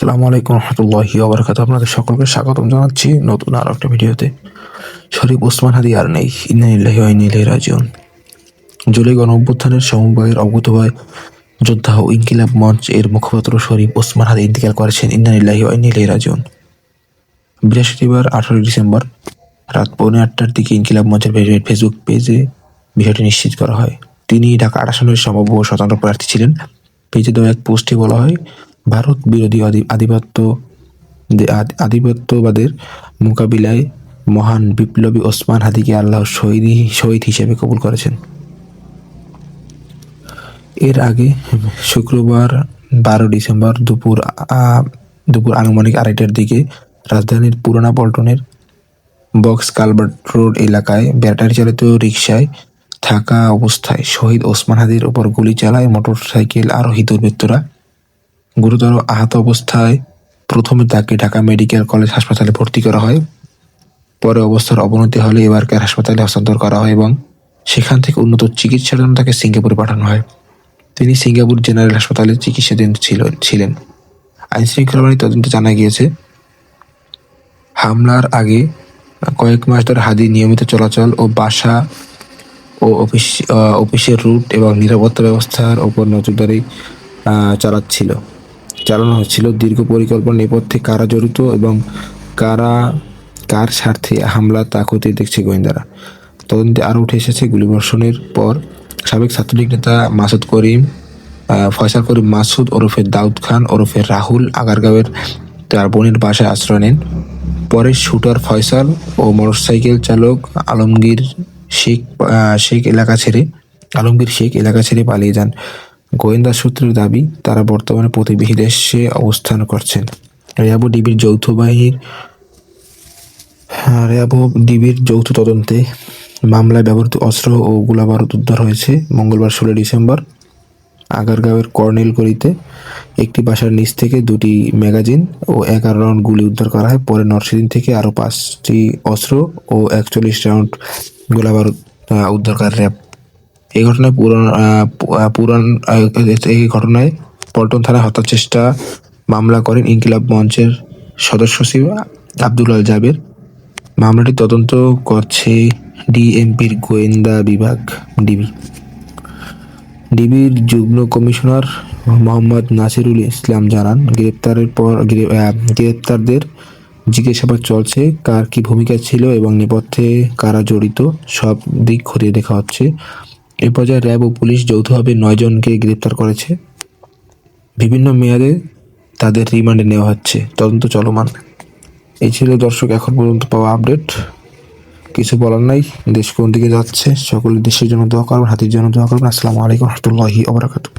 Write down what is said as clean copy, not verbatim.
আসসালামু আলাইকুম রহমতুল্লাহি ওয়া বারাকাতুহু। আপনাদের সকলকে স্বাগতম জানাচ্ছি নতুন আরো একটা ভিডিওতে। শরীফ ওসমান হাদি আর নেই, ইন্না লিল্লাহি ওয়া ইন্না ইলাইহি রাজিউন। জুলাই গণঅভ্যুত্থানের সমবায়ের অভূতপূর্ব যোদ্ধা ও ইনকিলাব মঞ্চ এর মুখপাত্র শরীফ ওসমান হাদি ইন্তেকাল করেছেন, ইন্না লিল্লাহি ওয়া ইন্না ইলাইহি রাজিউন। বৃহস্পতিবার 18 ডিসেম্বর রাত 8:45টার দিকে ইনকিলাব মঞ্চের ফেসবুক পেজে বিষয়টি নিশ্চিত করা হয়। তিনি ঢাকা 8 আসনের সম্ভাব্য স্বতন্ত্র প্রার্থী ছিলেন। পেজে দেওয়া এক পোস্টে বলা হয়, ভারত বিরোধী আধিপত্যবাদের মোকাবিলায় মহান বিপ্লবী ওসমান হাদিকে আল্লাহ শহীদ হিসেবে কবুল করেছেন। এর আগে শুক্রবার 12 ডিসেম্বর দুপুর আনুমানিক 2:30টার দিকে রাজধানীর পুরানা পল্টনের বক্স কালভার্ট রোড এলাকায় ব্যাটারি চালিত রিকশায় থাকা অবস্থায় শহীদ ওসমান হাদির ওপর গুলি চালায় মোটরসাইকেল আরোহী দুর্বৃত্তরা। গুরুতর আহত অবস্থায় প্রথমে তাকে ঢাকা মেডিকেল কলেজ হাসপাতালে ভর্তি করা হয়। পরে অবস্থার অবনতি হলে এবারকার হাসপাতালে হস্তান্তর করা হয় এবং সেখান থেকে উন্নত চিকিৎসার জন্য তাকে সিঙ্গাপুরে পাঠানো হয়। তিনি সিঙ্গাপুর জেনারেল হাসপাতালে চিকিৎসাধীন ছিলেন। আইনশৃঙ্খলা বাহিনীর তদন্তে জানা গিয়েছে, হামলার আগে কয়েক মাস ধরে হাদি নিয়মিত চলাচল ও বাসা ও অফিসের রুট এবং নিরাপত্তা ব্যবস্থার ওপর নজরদারি চালানো হচ্ছিল। দীর্ঘ পরিকল্পনা নেপথ্যে কারা জড়িত এবং কার স্বার্থে হামলা তা খতিয়ে দেখছে গোয়েন্দারা। তদন্তে আরও উঠে এসেছে, গুলিবর্ষণের পর সাবেক ছাত্রলীগ নেতা ফয়সাল করিম মাসুদ ওরফে দাউদ খান ওরফে রাহুল আগারগাঁওয়ের তার বোনের বাসায় আশ্রয় নেন। পরে শুটার ফয়সাল ও মোটরসাইকেল চালক আলমগীর শেখ এলাকা ছেড়ে পালিয়ে যান। গোয়েন্দা সূত্রের দাবি, তারা বর্তমানে প্রতিবেশী দেশে অবস্থান করছেন। র্যাব ও ডিবির যৌথ তদন্তে মামলায় ব্যবহৃত অস্ত্র ও গোলাবারুদ উদ্ধার হয়েছে। মঙ্গলবার 16 ডিসেম্বর আগারগাঁওয়ের কর্নেল গলিতে একটি বাসার নিচ থেকে 2টি ম্যাগাজিন ও 11 রাউন্ড গুলি উদ্ধার করা হয়। পরে নরসিংদী থেকে আরও 5টি অস্ত্র ও 41 রাউন্ড গোলাবারুদ উদ্ধার করে র্যাব। এই ঘটনায় পল্টন থানায় হত্যাচেষ্টা মামলা করেন ইনকিলাব মঞ্চের সদস্য সচিব আব্দুল আল জাবের। মামলাটি তদন্ত করছে ডিএমপির গোয়েন্দা বিভাগ ডিবির যুগ্ম কমিশনার মোহাম্মদ নাসিরুল ইসলাম জানান, গ্রেপ্তারদের জিজ্ঞাসাবাদ চলছে। কার কি ভূমিকা ছিল এবং নেপথ্যে কারা জড়িত সব দিক খতিয়ে দেখা হচ্ছে। এ পর্যায়ে র্যাব ও পুলিশ যৌথভাবে 9 জনকে গ্রেপ্তার করেছে। বিভিন্ন মেয়াদে তাদের রিমান্ডে নেওয়া হচ্ছে, তদন্ত চলমান। এই ছিল দর্শক এখন পর্যন্ত পাওয়া আপডেট। কিছু বলার নাই, দেশ কোন দিকে যাচ্ছে। সকলে দেশের জন্য দোয়া করবেন, হাতির জন্য দোয়া করবেন। আসসালামু আলাইকুম রহমতুল্লাহি ওয়া বারাকাতুহু।